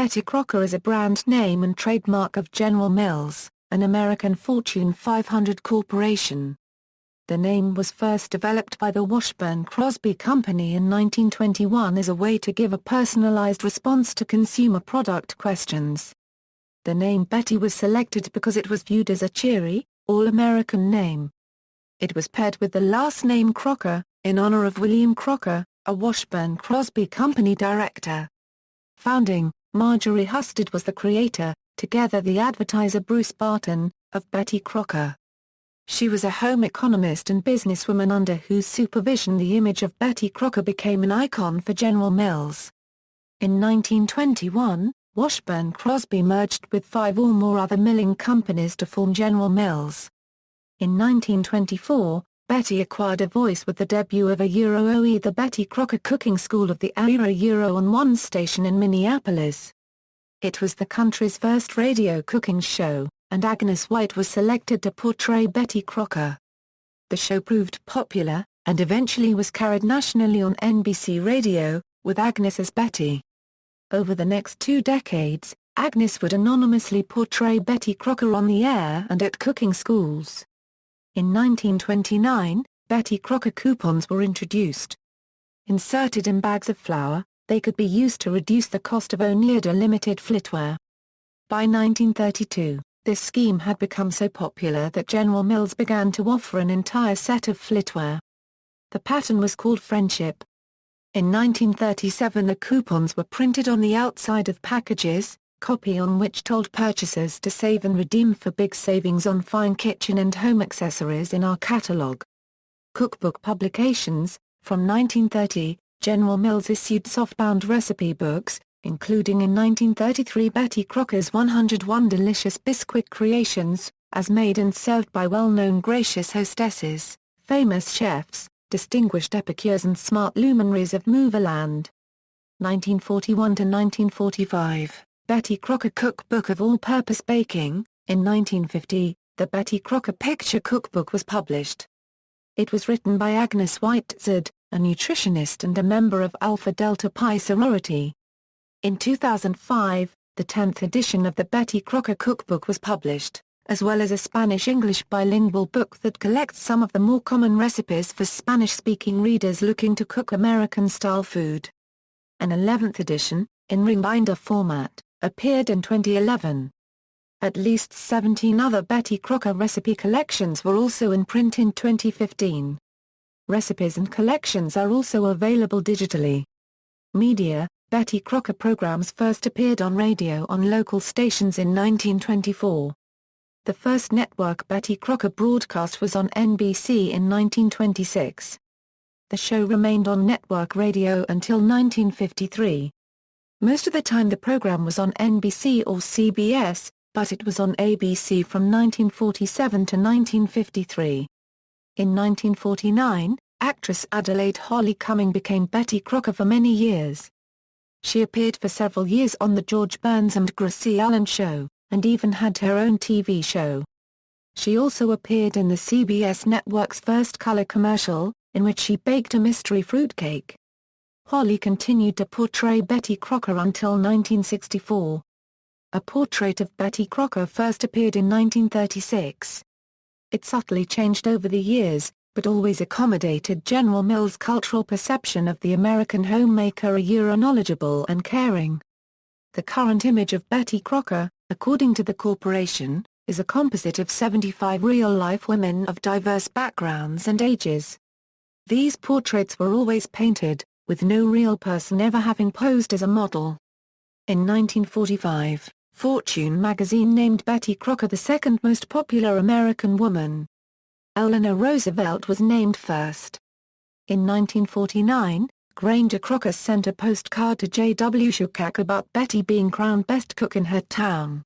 Betty Crocker is a brand name and trademark of General Mills, an American Fortune 500 corporation. The name was first developed by the Washburn Crosby Company in 1921 as a way to give a personalized response to consumer product questions. The name Betty was selected because it was viewed as a cheery, all-American name. It was paired with the last name Crocker, in honor of William Crocker, a Washburn Crosby Company director. Founding, Marjorie Husted was the creator, together the advertiser Bruce Barton, of Betty Crocker. She was a home economist and businesswoman under whose supervision the image of Betty Crocker became an icon for General Mills. In 1921, Washburn Crosby merged with 5 or more other milling companies to form General Mills. In 1924, Betty acquired a voice with the debut of OE the Betty Crocker Cooking School of the era on one station in Minneapolis. It was the country's first radio cooking show, and Agnes White was selected to portray Betty Crocker. The show proved popular, and eventually was carried nationally on NBC Radio, with Agnes as Betty. Over the next 2 decades, Agnes would anonymously portray Betty Crocker on the air and at cooking schools. In 1929, Betty Crocker coupons were introduced. Inserted in bags of flour, they could be used to reduce the cost of Oneida Limited flitware. By 1932, this scheme had become so popular that General Mills began to offer an entire set of flitware. The pattern was called Friendship. In 1937 the coupons were printed on the outside of packages, copy on which told purchasers to save and redeem for big savings on fine kitchen and home accessories in our catalog. Cookbook publications. From 1930, General Mills issued softbound recipe books, including in 1933 Betty Crocker's 101 Delicious Biscuit Creations, as made and served by well-known gracious hostesses, famous chefs, distinguished epicures and smart luminaries of Moverland. 1941 to 1945, Betty Crocker Cookbook of All-Purpose Baking. In 1950, the Betty Crocker Picture Cookbook was published. It was written by Agnes White Zed, a nutritionist and a member of Alpha Delta Pi sorority. In 2005, the 10th edition of the Betty Crocker Cookbook was published, as well as a Spanish-English bilingual book that collects some of the more common recipes for Spanish-speaking readers looking to cook American-style food. An 11th edition, in ring binder format, appeared in 2011. At least 17 other Betty Crocker recipe collections were also in print in 2015. Recipes and collections are also available digitally. Media. Betty Crocker programs first appeared on radio on local stations in 1924. The first network Betty Crocker broadcast was on NBC in 1926. The show remained on network radio until 1953. Most of the time the program was on NBC or CBS, but it was on ABC from 1947 to 1953. In 1949, actress Adelaide Holly Cumming became Betty Crocker for many years. She appeared for several years on The George Burns and Gracie Allen Show, and even had her own TV show. She also appeared in the CBS network's first color commercial, in which she baked a mystery fruitcake. Holly continued to portray Betty Crocker until 1964. A portrait of Betty Crocker first appeared in 1936. It subtly changed over the years, but always accommodated General Mills' cultural perception of the American homemaker knowledgeable and caring. The current image of Betty Crocker, according to the corporation, is a composite of 75 real-life women of diverse backgrounds and ages. These portraits were always painted, with no real person ever having posed as a model. In 1945, Fortune magazine named Betty Crocker the second most popular American woman. Eleanor Roosevelt was named first. In 1949, Granger Crocker sent a postcard to J.W. Shukak about Betty being crowned best cook in her town.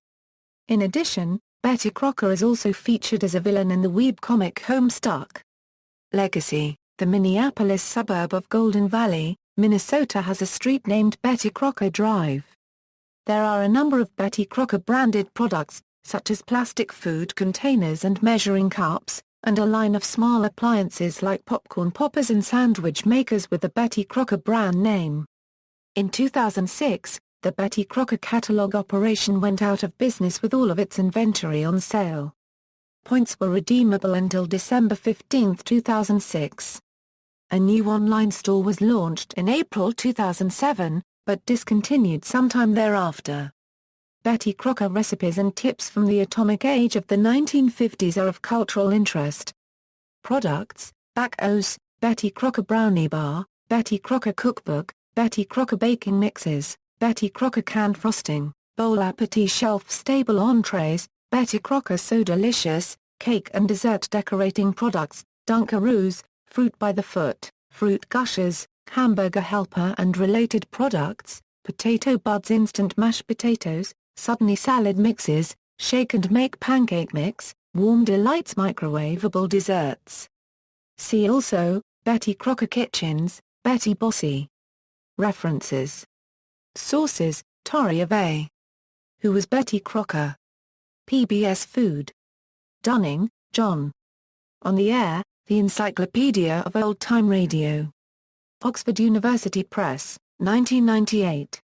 In addition, Betty Crocker is also featured as a villain in the Weeb comic Homestuck. Legacy. The Minneapolis suburb of Golden Valley, Minnesota has a street named Betty Crocker Drive. There are a number of Betty Crocker branded products, such as plastic food containers and measuring cups, and a line of small appliances like popcorn poppers and sandwich makers with the Betty Crocker brand name. In 2006, the Betty Crocker catalog operation went out of business with all of its inventory on sale. Points were redeemable until December 15, 2006. A new online store was launched in April 2007, but discontinued sometime thereafter. Betty Crocker recipes and tips from the atomic age of the 1950s are of cultural interest. Products: Back-O's, Betty Crocker Brownie Bar, Betty Crocker Cookbook, Betty Crocker Baking Mixes, Betty Crocker Canned Frosting, Bowl Appetit Shelf-Stable Entrees, Betty Crocker So Delicious, Cake and Dessert Decorating Products, Dunkaroos, Fruit by the Foot, Fruit Gushers, Hamburger Helper and related products, Potato Buds Instant Mashed Potatoes, Suddenly Salad Mixes, Shake and Make Pancake Mix, Warm Delights Microwavable Desserts. See also, Betty Crocker Kitchens, Betty Bossy. References. Sources: Torrey A. Who was Betty Crocker? PBS Food. Dunning, John. On the Air, The Encyclopedia of Old-Time Radio. Oxford University Press, 1998.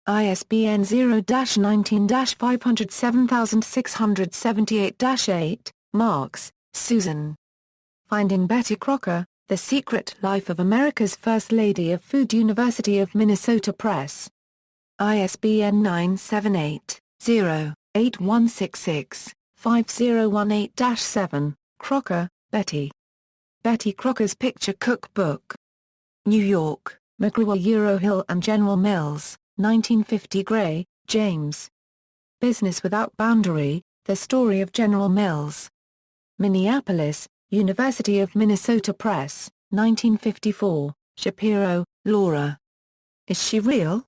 ISBN 0-19-507678-8, Marks, Susan. Finding Betty Crocker, The Secret Life of America's First Lady of Food, University of Minnesota Press. ISBN 978-0-8166-5018-7, Crocker, Betty. Betty Crocker's Picture Cookbook. New York, McGraw-Hill and General Mills, 1950. Gray, James. Business Without Boundary, The Story of General Mills. Minneapolis, University of Minnesota Press, 1954, Shapiro, Laura. Is She Real?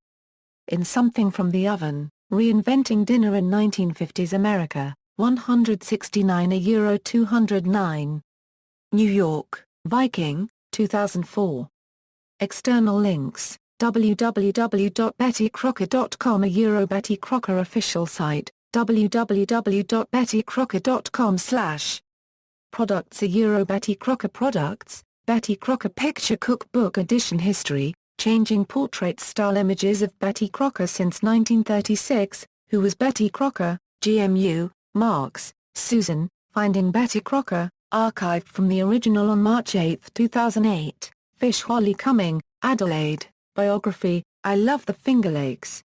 In Something from the Oven, Reinventing Dinner in 1950s America, 169 €209. New York, Viking, 2004. External links: www.bettycrocker.com, Betty Crocker official site, www.bettycrocker.com/. Products: Betty Crocker Products, Betty Crocker Picture Cookbook Edition. History: Changing Portrait Style Images of Betty Crocker since 1936. Who was Betty Crocker? GMU, Marks, Susan. Finding Betty Crocker, archived from the original on March 8, 2008. Fish Holly Cumming, Adelaide. Biography: I Love the Finger Lakes.